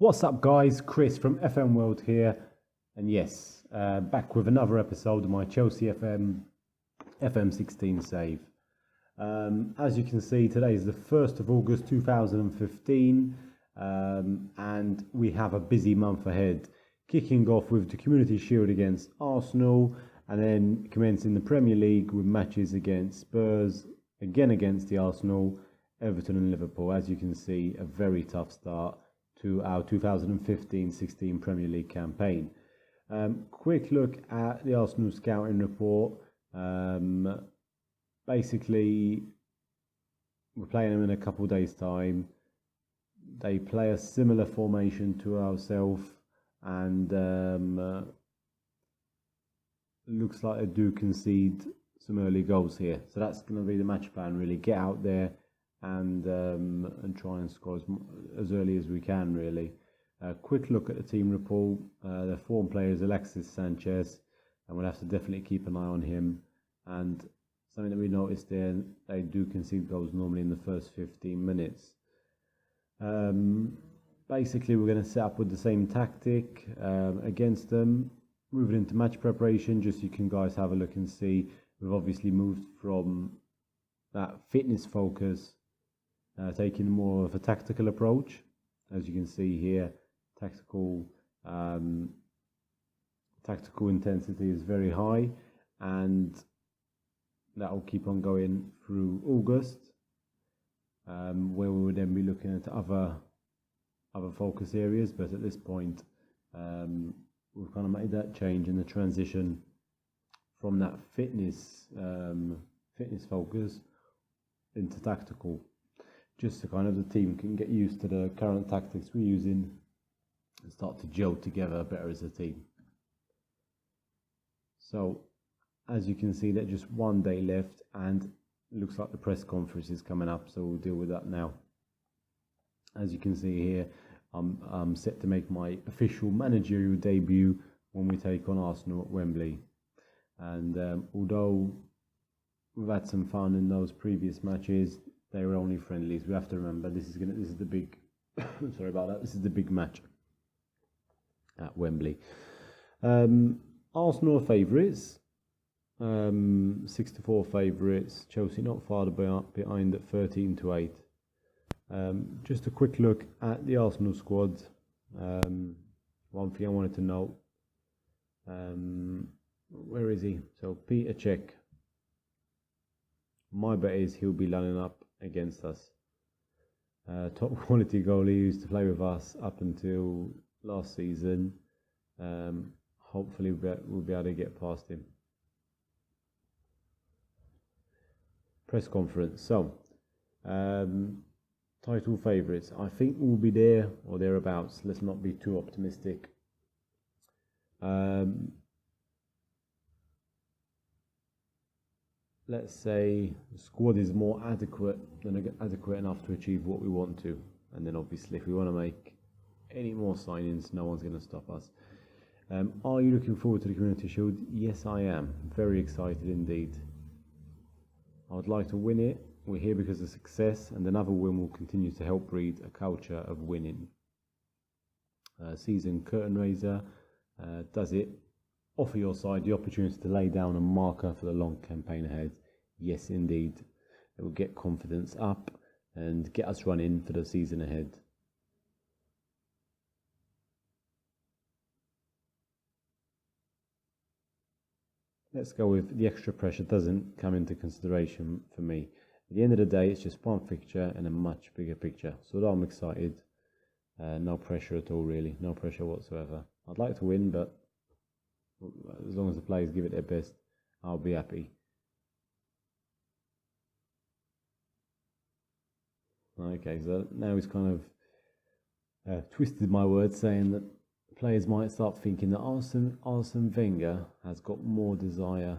What's up, guys? Chris from FM World here, and yes, back with another episode of my Chelsea FM16 save. As you can see, today is the 1st of August 2015, and we have a busy month ahead, kicking off with the Community Shield against Arsenal, and then commencing the Premier League with matches against Spurs, again against the Arsenal, Everton and Liverpool. As you can see, a very tough start to our 2015-16 Premier League campaign. Quick look at the Arsenal scouting report. Basically, we're playing them in a couple of days' time. They play a similar formation to ourselves, and looks like they do concede some early goals here. So that's going to be the match plan, really. Get out there and try and score as early as we can, really. Quick look at the team report. Their form players, Alexis Sanchez, and we'll have to definitely keep an eye on him. And something that we noticed there, they do concede goals normally in the first 15 minutes. Basically, we're going to set up with the same tactic against them. Moving into match preparation, just so you can guys have a look and see, we've obviously moved from that fitness focus, taking more of a tactical approach. As you can see here, tactical intensity is very high, and that will keep on going through August, where we will then be looking at other focus areas. But at this point, we've kind of made that change in the transition from that fitness focus into tactical, just so kind of the team can get used to the current tactics we're using and start to gel together better as a team. So, as you can see, there's just one day left, and it looks like the press conference is coming up, so we'll deal with that now. As you can see here, I'm set to make my official managerial debut when we take on Arsenal at Wembley. And although we've had some fun in those previous matches, they were only friendlies. We have to remember this is the big sorry about that. This is the big match at Wembley. Arsenal are favourites, 6-4 favourites. Chelsea not far behind at 13-8. Just a quick look at the Arsenal squad. One thing I wanted to note, where is he? So Peter Cech, my bet is he'll be lining up against us. Top quality goalie, used to play with us up until last season. Hopefully we'll be able to get past him. Press conference. So, title favourites. I think we'll be there or thereabouts. Let's not be too optimistic. Let's say the squad is more adequate enough to achieve what we want to. And then obviously if we want to make any more signings, no one's going to stop us. Are you looking forward to the Community Shield? Yes, I am. Very excited indeed. I would like to win it. We're here because of success, and another win will continue to help breed a culture of winning. Season curtain raiser. Does it offer your side the opportunity to lay down a marker for the long campaign ahead? Yes, indeed. It will get confidence up and get us running for the season ahead. Let's go with the extra pressure doesn't come into consideration for me. At the end of the day, it's just one fixture and a much bigger picture. So I'm excited. No pressure at all, really. No pressure whatsoever. I'd like to win, but as long as the players give it their best, I'll be happy. Okay, so now he's kind of twisted my words, saying that players might start thinking that Arsene Wenger has got more desire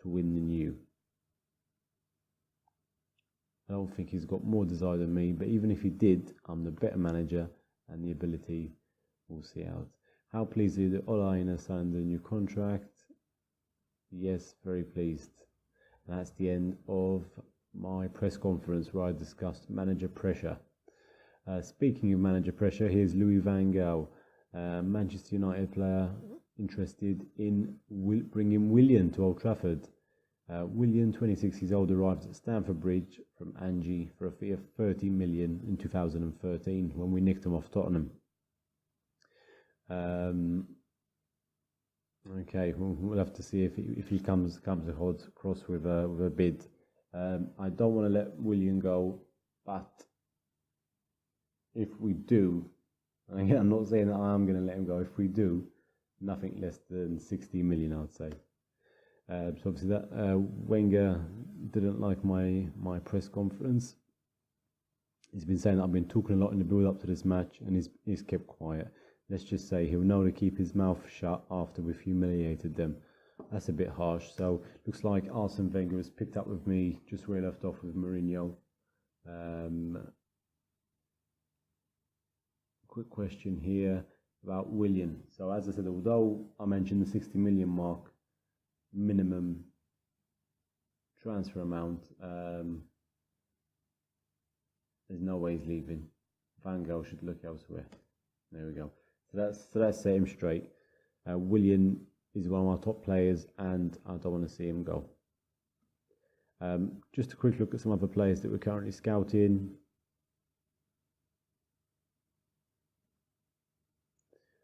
to win than you. I don't think he's got more desire than me, but even if he did, I'm the better manager, and the ability will see out. How pleased are you that Ola Aina signed a new contract? Yes, very pleased. That's the end of my press conference where I discussed manager pressure. Speaking of manager pressure, here's Louis van Gaal, Manchester United player interested in bringing Willian to Old Trafford. Willian, 26 years old, arrived at Stamford Bridge from Angie for a fee of 30 million in 2013 when we nicked him off Tottenham. Okay, we'll have to see if he comes across with a bid. I don't want to let Willian go, but if we do, and again, I'm not saying that I am going to let him go. If we do, nothing less than 60 million, I'd say. So obviously that Wenger didn't like my press conference. He's been saying that I've been talking a lot in the build up to this match, and he's kept quiet. Let's just say he'll know to keep his mouth shut after we've humiliated them. That's a bit harsh. So looks like Arsene Wenger has picked up with me just where he left off with Mourinho. Quick question here about Willian. So as I said, although I mentioned the 60 million mark minimum transfer amount, there's no way he's leaving. Van Gaal should look elsewhere. There we go. So that's set him straight. Willian is one of our top players, and I don't want to see him go. Just a quick look at some other players that we're currently scouting.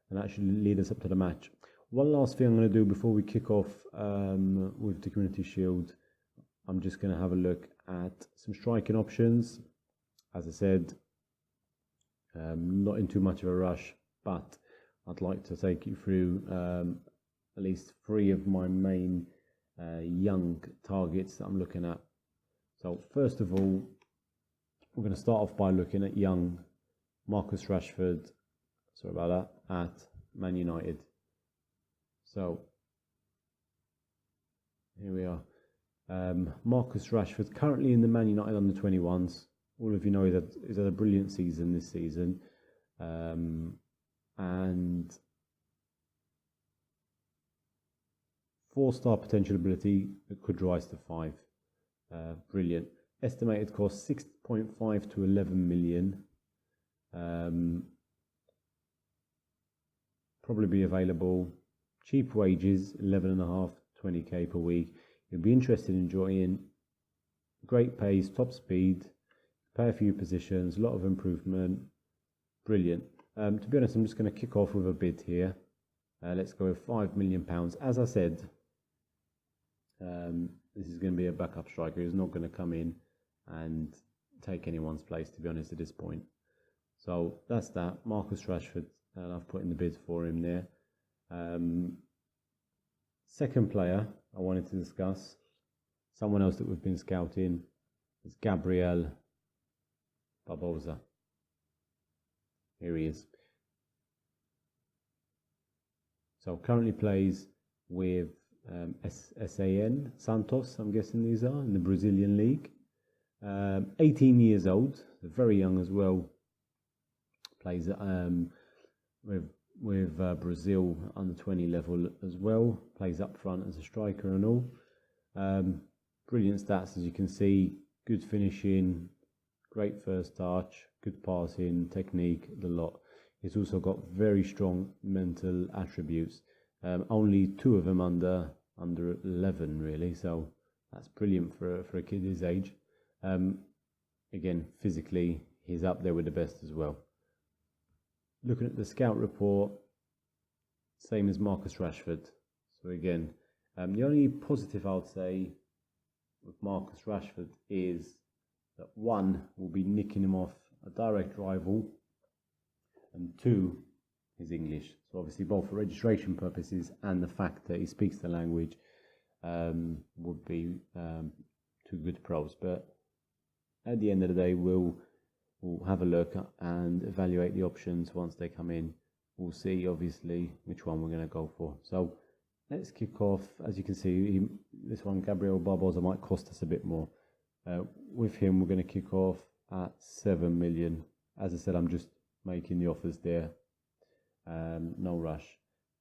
And that should lead us up to the match. One last thing I'm going to do before we kick off with the Community Shield, I'm just going to have a look at some striking options. As I said, not in too much of a rush, but I'd like to take you through at least 3 of my main young targets that I'm looking at. So first of all, we're going to start off by looking at young Marcus Rashford, sorry about that, at Man United. So here we are. Marcus Rashford, currently in the Man United under 21s. All of you know he's had a brilliant season this season. And 4-star potential ability that could rise to 5. Brilliant. Estimated cost 6.5 to 11 million. Probably be available. Cheap wages, 11.5, 20k per week. You'll be interested in joining. Great pace, top speed, pay a few positions, a lot of improvement. Brilliant. To be honest, I'm just going to kick off with a bid here. Let's go with £5 million. As I said, this is going to be a backup striker who's not going to come in and take anyone's place, to be honest, at this point. So that's that. Marcus Rashford, and I've put in the bid for him there. Second player I wanted to discuss, someone else that we've been scouting, is Gabriel Barbosa. Here he is. So currently plays with SAN, Santos, I'm guessing these are, in the Brazilian league. 18 years old, very young as well. Plays with Brazil under 20 level as well. Plays up front as a striker and all. Brilliant stats, as you can see. Good finishing, great first touch, good passing, technique, the lot. He's also got very strong mental attributes. Only 2 of them under 11, really. So that's brilliant for a kid his age. Again, physically, he's up there with the best as well. Looking at the scout report, same as Marcus Rashford. So again, the only positive I would say with Marcus Rashford is that 1, will be nicking him off a direct rival, and 2, is English. So obviously both for registration purposes and the fact that he speaks the language would be 2 good pros. But at the end of the day, we'll have a look and evaluate the options once they come in. We'll see, obviously, which one we're going to go for. So let's kick off. As you can see, this one, Gabriel Barbosa, might cost us a bit more. With him, we're going to kick off at 7 million. As I said, I'm just making the offers there. No rush.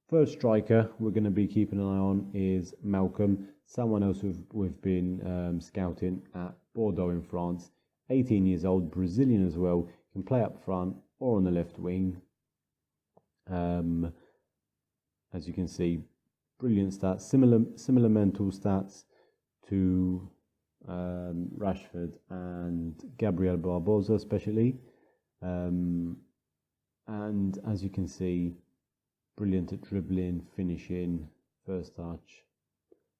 Third striker we're going to be keeping an eye on is Malcolm, someone else we've been scouting at Bordeaux in France. 18 years old, Brazilian as well. can play up front or on the left wing. As you can see, brilliant stats, similar mental stats to Rashford and Gabriel Barbosa especially. And as you can see, brilliant at dribbling, finishing, first touch,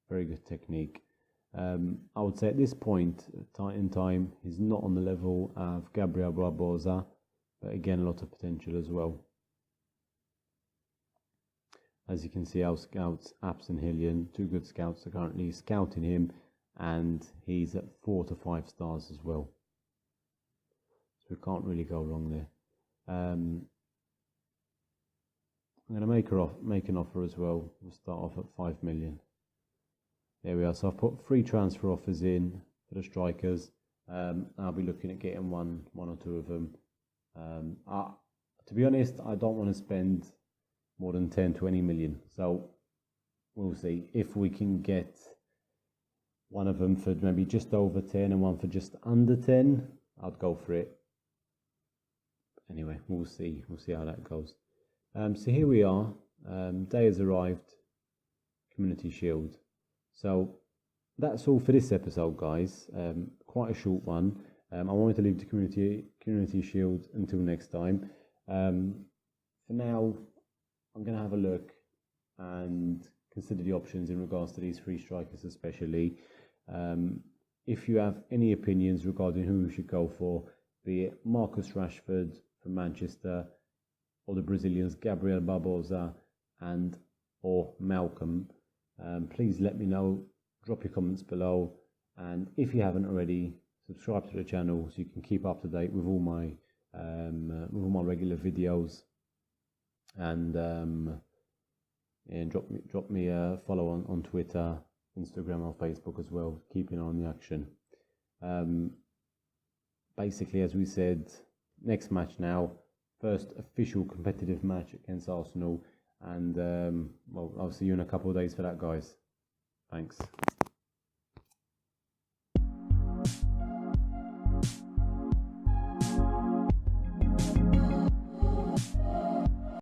very good technique. I would say at this point in time, he's not on the level of Gabriel Barbosa, but again, a lot of potential as well. As you can see, our scouts, Apps and Hillian, two good scouts, are currently scouting him, and he's at 4 to 5 stars as well. So we can't really go wrong there. I'm going to make an offer as well. We'll start off at 5 million. There we are. So I've put 3 transfer offers in for the strikers. I'll be looking at getting one or two of them. To be honest, I don't want to spend more than 10-20 million. So we'll see if we can get one of them for maybe just over 10 and one for just under 10. I'd go for it. Anyway, we'll see. We'll see how that goes. So here we are. Day has arrived. Community Shield. So that's all for this episode, guys. Quite a short one. I wanted to leave the Community Shield until next time. For now, I'm going to have a look and consider the options in regards to these 3 strikers especially. If you have any opinions regarding who we should go for, be it Marcus Rashford from Manchester or the Brazilians Gabriel Barbosa and or Malcolm, please let me know. Drop your comments below, and if you haven't already, subscribe to the channel so you can keep up to date with all my regular videos. And drop me a follow on Twitter, Instagram, or Facebook as well. Keeping on the action. Basically, as we said, next match now, first official competitive match against Arsenal, and well, I'll see you in a couple of days for that, guys. Thanks.